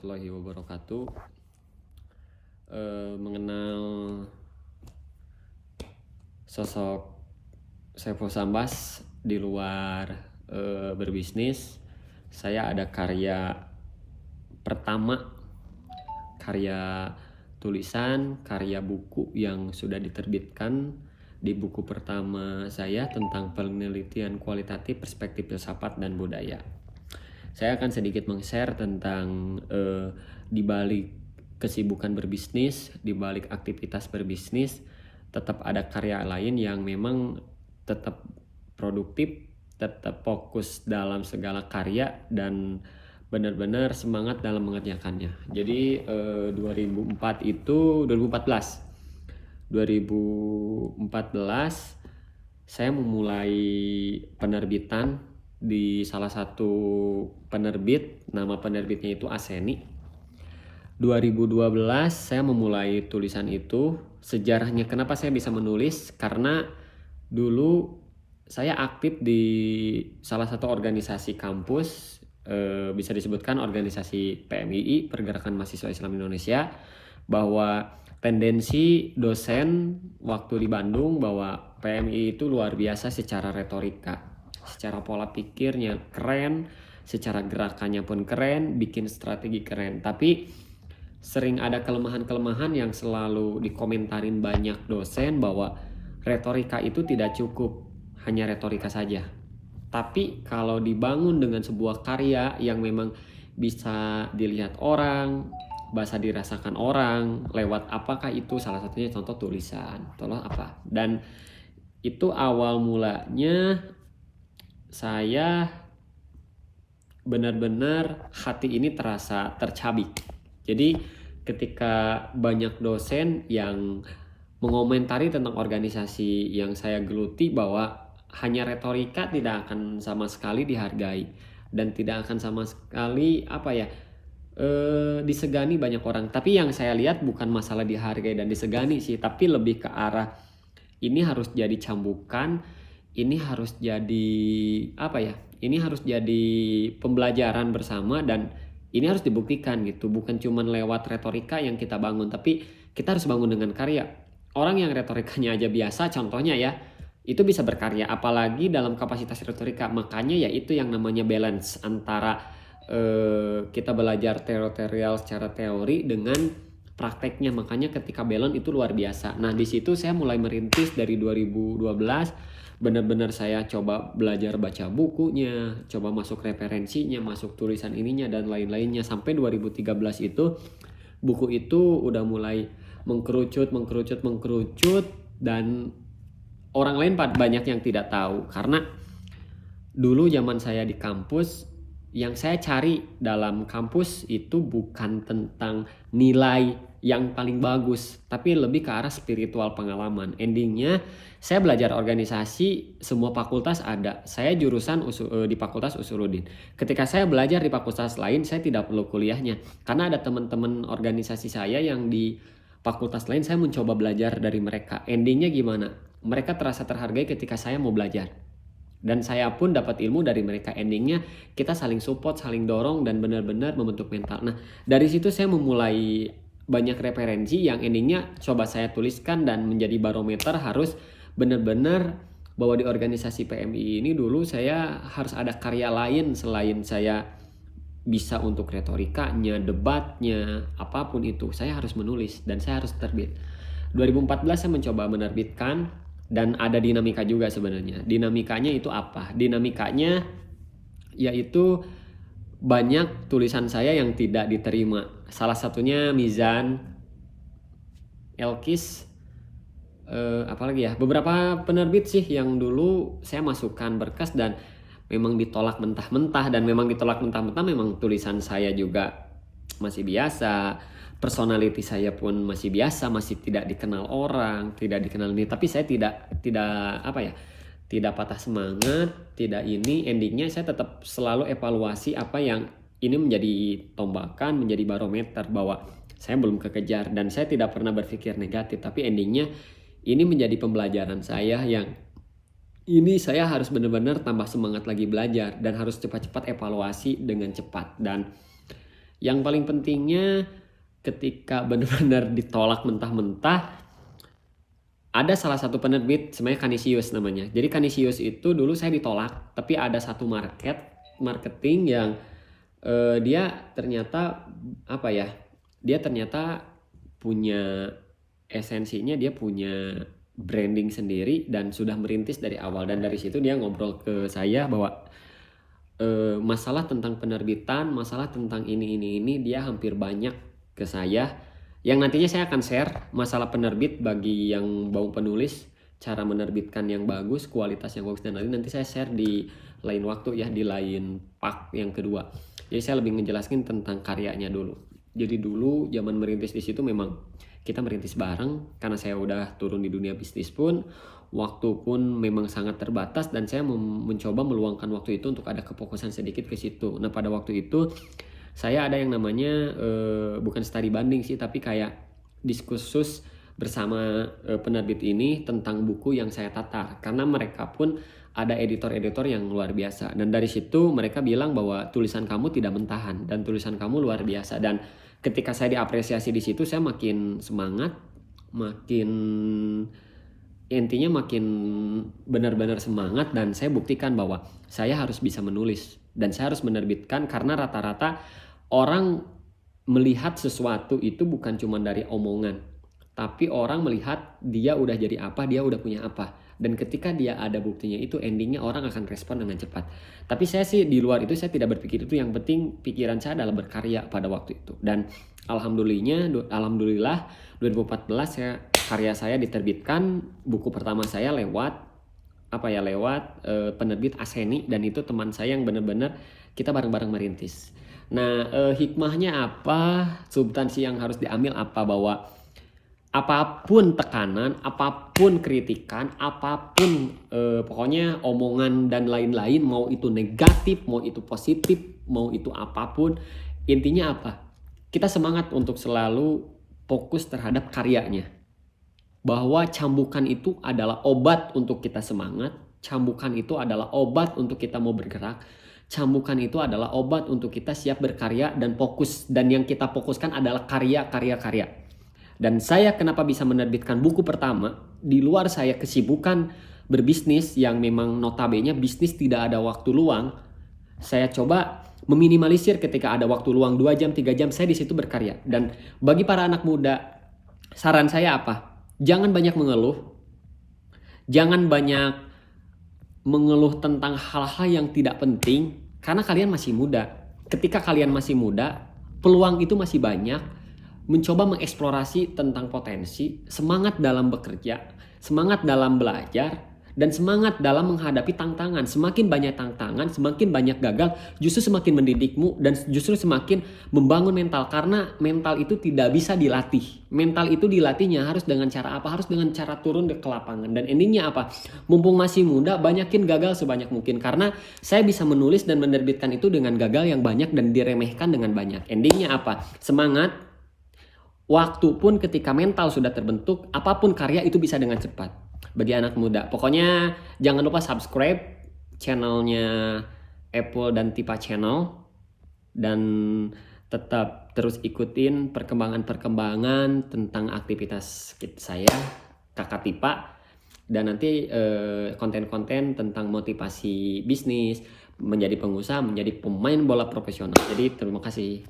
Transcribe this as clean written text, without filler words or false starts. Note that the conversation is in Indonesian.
warahmatullahi wabarakatuh. Mengenal sosok Saiful Sambas di luar berbisnis, saya ada karya pertama, karya tulisan, karya buku yang sudah diterbitkan di buku pertama saya tentang penelitian kualitatif perspektif filsafat dan budaya. Saya akan sedikit meng-share tentang di balik kesibukan berbisnis, di balik aktivitas berbisnis, tetap ada karya lain yang memang tetap produktif, tetap fokus dalam segala karya dan benar-benar semangat dalam mengerjakannya. Jadi 2014 saya memulai penerbitan di salah satu penerbit, nama penerbitnya itu Aseni. 2012 saya memulai tulisan itu. Sejarahnya kenapa saya bisa menulis, karena dulu saya aktif di salah satu organisasi kampus, bisa disebutkan organisasi PMII, Pergerakan Mahasiswa Islam Indonesia, bahwa tendensi dosen waktu di Bandung bahwa PMI itu luar biasa secara retorika, secara pola pikirnya keren, secara gerakannya pun keren, bikin strategi keren. Tapi sering ada kelemahan-kelemahan yang selalu dikomentarin banyak dosen bahwa retorika itu tidak cukup, hanya retorika saja. Tapi kalau dibangun dengan sebuah karya yang memang bisa dilihat orang, bahasa dirasakan orang, lewat apakah itu salah satunya contoh tulisan, contoh apa. Dan itu awal mulanya saya benar-benar hati ini terasa tercabik. Jadi ketika banyak dosen yang mengomentari tentang organisasi yang saya geluti bahwa hanya retorika tidak akan sama sekali dihargai dan tidak akan sama sekali disegani banyak orang. Tapi yang saya lihat bukan masalah dihargai dan disegani sih, tapi lebih ke arah ini harus jadi cambukan, ini harus jadi ini harus jadi pembelajaran bersama dan ini harus dibuktikan gitu. Bukan cuma lewat retorika yang kita bangun, tapi kita harus bangun dengan karya. Orang yang retorikanya aja biasa, contohnya ya, itu bisa berkarya, apalagi dalam kapasitas retorika. Makanya ya itu yang namanya balance antara kita belajar teorial secara teori dengan prakteknya. Makanya ketika balance itu luar biasa. Nah di situ saya mulai merintis dari 2012. Benar-benar saya coba belajar baca bukunya, coba masuk referensinya, masuk tulisan ininya dan lain-lainnya. Sampai 2013 itu buku itu udah mulai mengkerucut dan orang lain banyak yang tidak tahu. Karena dulu zaman saya di kampus, yang saya cari dalam kampus itu bukan tentang nilai yang paling bagus, tapi lebih ke arah spiritual pengalaman. Endingnya saya belajar organisasi, semua fakultas ada. Saya jurusan di Fakultas Usuluddin. Ketika saya belajar di fakultas lain, saya tidak perlu kuliahnya. Karena ada teman-teman organisasi saya yang di fakultas lain, saya mencoba belajar dari mereka. Endingnya gimana? Mereka terasa terhargai ketika saya mau belajar. Dan saya pun dapat ilmu dari mereka. Endingnya kita saling support, saling dorong, dan benar-benar membentuk mental. Nah dari situ saya memulai banyak referensi yang endingnya coba saya tuliskan dan menjadi barometer. Harus benar-benar bahwa di organisasi PMI ini dulu saya harus ada karya lain selain saya bisa untuk retorikanya, debatnya, apapun itu. Saya harus menulis dan saya harus terbit. 2014 saya mencoba menerbitkan dan ada dinamika juga sebenarnya. Dinamikanya itu apa? Dinamikanya yaitu banyak tulisan saya yang tidak diterima. Salah satunya Mizan, Elkis, apalagi ya, beberapa penerbit sih yang dulu saya masukkan berkas dan memang ditolak mentah-mentah. Dan memang ditolak mentah-mentah, memang tulisan saya juga masih biasa, personality saya pun masih biasa, masih tidak dikenal orang, tidak dikenal ini. Tapi saya tidak patah semangat, tidak ini. Endingnya saya tetap selalu evaluasi apa yang ini menjadi tombakan, menjadi barometer bahwa saya belum kekejar. Dan saya tidak pernah berpikir negatif, tapi endingnya ini menjadi pembelajaran saya yang ini saya harus benar-benar tambah semangat lagi belajar dan harus cepat-cepat evaluasi dengan cepat. Dan Yang paling pentingnya ketika benar-benar ditolak mentah-mentah, ada salah satu penerbit, sebenarnya Canisius namanya. Jadi Canisius itu dulu saya ditolak, tapi ada satu marketing yang dia ternyata apa ya? Dia ternyata punya esensinya, dia punya branding sendiri dan sudah merintis dari awal. Dan dari situ dia ngobrol ke saya bahwa masalah tentang penerbitan, masalah tentang ini dia hampir banyak ke saya. Yang nantinya saya akan share masalah penerbit bagi yang mau penulis, cara menerbitkan yang bagus, kualitas yang bagus, dan nanti saya share di lain waktu ya, di lain part yang kedua. Jadi saya lebih menjelaskan tentang karyanya dulu. Jadi dulu zaman merintis di situ memang kita merintis bareng, karena saya udah turun di dunia bisnis pun, waktu pun memang sangat terbatas, dan saya mencoba meluangkan waktu itu untuk ada kefokusan sedikit ke situ. Nah pada waktu itu saya ada yang namanya bukan studi banding sih, tapi kayak diskursus bersama penerbit ini tentang buku yang saya tatar, karena mereka pun ada editor-editor yang luar biasa, dan dari situ mereka bilang bahwa tulisan kamu tidak mentahan dan tulisan kamu luar biasa. Dan ketika saya diapresiasi di situ, saya makin semangat, makin intinya makin benar-benar semangat, dan saya buktikan bahwa saya harus bisa menulis dan saya harus menerbitkan, karena rata-rata orang melihat sesuatu itu bukan cuma dari omongan, tapi orang melihat dia udah jadi apa, dia udah punya apa. Dan ketika dia ada buktinya itu, endingnya orang akan respon dengan cepat. Tapi saya sih di luar itu saya tidak berpikir itu, yang penting pikiran saya adalah berkarya pada waktu itu. Dan alhamdulillah 2014 karya saya diterbitkan, buku pertama saya lewat penerbit Aseni, dan itu teman saya yang benar-benar kita bareng-bareng merintis. Nah, hikmahnya apa? Substansi yang harus diambil apa? Bahwa apapun tekanan, apapun kritikan, apapun pokoknya omongan dan lain-lain, mau itu negatif, mau itu positif, mau itu apapun, intinya apa? Kita semangat untuk selalu fokus terhadap karyanya. Bahwa cambukan itu adalah obat untuk kita semangat, cambukan itu adalah obat untuk kita mau bergerak, cambukan itu adalah obat untuk kita siap berkarya dan fokus, dan yang kita fokuskan adalah karya. Dan saya kenapa bisa menerbitkan buku pertama di luar saya kesibukan berbisnis yang memang notabene bisnis tidak ada waktu luang, saya coba meminimalisir ketika ada waktu luang 2 jam 3 jam saya di situ berkarya. Dan bagi para anak muda, saran saya apa? Jangan banyak mengeluh. Jangan banyak mengeluh tentang hal-hal yang tidak penting, karena kalian masih muda. Ketika kalian masih muda, peluang itu masih banyak. Mencoba mengeksplorasi tentang potensi, semangat dalam bekerja, semangat dalam belajar, dan semangat dalam menghadapi tantangan. Semakin banyak tantangan, semakin banyak gagal, justru semakin mendidikmu dan justru semakin membangun mental. Karena mental itu tidak bisa dilatih. Mental itu dilatihnya harus dengan cara apa? Harus dengan cara turun ke lapangan. Dan endingnya apa? Mumpung masih muda, banyakin gagal sebanyak mungkin. Karena saya bisa menulis dan menerbitkan itu dengan gagal yang banyak dan diremehkan dengan banyak. Endingnya apa? Semangat. Waktu pun ketika mental sudah terbentuk, apapun karya itu bisa dengan cepat. Bagi anak muda, pokoknya jangan lupa subscribe channelnya Apple dan Tipa Channel, dan tetap terus ikutin perkembangan tentang aktivitas saya, Kakak Tipa, dan nanti konten-konten tentang motivasi bisnis, menjadi pengusaha, menjadi pemain bola profesional. Jadi terima kasih.